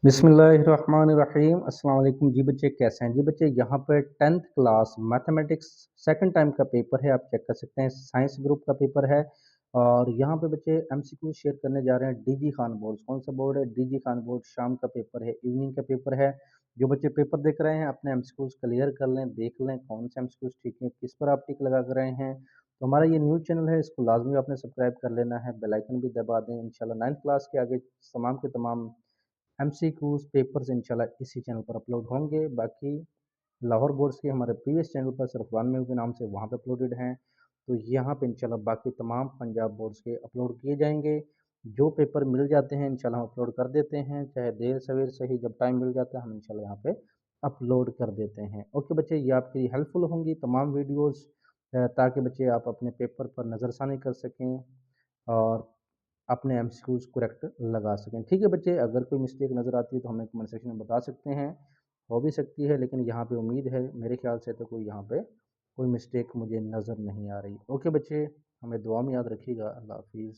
बिस्मिल्लाहिर्रहमानिर्रहीम अस्सलाम वालेकुम जी बच्चे कैसे हैं जी बच्चे यहाँ पर 10th class mathematics second time का पेपर है। आप चेक कर सकते हैं साइंस ग्रुप का पेपर है। और यहाँ पे बच्चे एमसीक्यू शेयर करने जा रहे हैं डीजी खान बोर्ड। कौन सा बोर्ड है? DG Khan board. शाम का पेपर है, इवनिंग का पेपर है। जो बच्चे पेपर देख रहे हैं अपने एमसीक्यूज क्लियर कर लें, देख लें कौन से एमसीक्यूज ठीक है, किस पर आप टिक लगा कर रहे हैं। तो हमारा ये न्यूज़ चैनल है, इसको लाजमी आपने सब्सक्राइब कर लेना है, बेल आइकन भी दबा दें। इंशाल्लाह 9th क्लास के आगे तमाम के तमाम एमसीक्यूज पेपर्स इंशाल्लाह इसी चैनल पर अपलोड होंगे। बाकी लाहौर बोर्ड्स के हमारे प्रीवियस चैनल पर सिर्फ वन में के नाम से वहाँ पे अपलोडेड हैं। तो यहाँ पे इंशाल्लाह बाकी तमाम पंजाब बोर्ड्स के अपलोड किए जाएंगे। जो पेपर मिल जाते हैं इंशाल्लाह हम अपलोड कर देते हैं, चाहे देर सवेर से ही, जब टाइम मिल जाता है हम इंशाल्लाह यहाँ पे अपलोड कर देते हैं। ओके बच्चे, ये आपके लिए हेल्पफुल होंगी तमाम वीडियोज़, ताकि बच्चे आप अपने पेपर पर नज़रसानी कर सकें और अपने एमसीक्यूज करेक्ट लगा सकें। ठीक है बच्चे, अगर कोई मिस्टेक नज़र आती है तो हमें कमेंट सेक्शन में बता सकते हैं, हो भी सकती है, लेकिन यहाँ पे उम्मीद है मेरे ख्याल से तो कोई यहाँ पे कोई मिस्टेक मुझे नज़र नहीं आ रही। ओके बच्चे, हमें दुआ में याद रखिएगा। अल्लाह हाफिज़।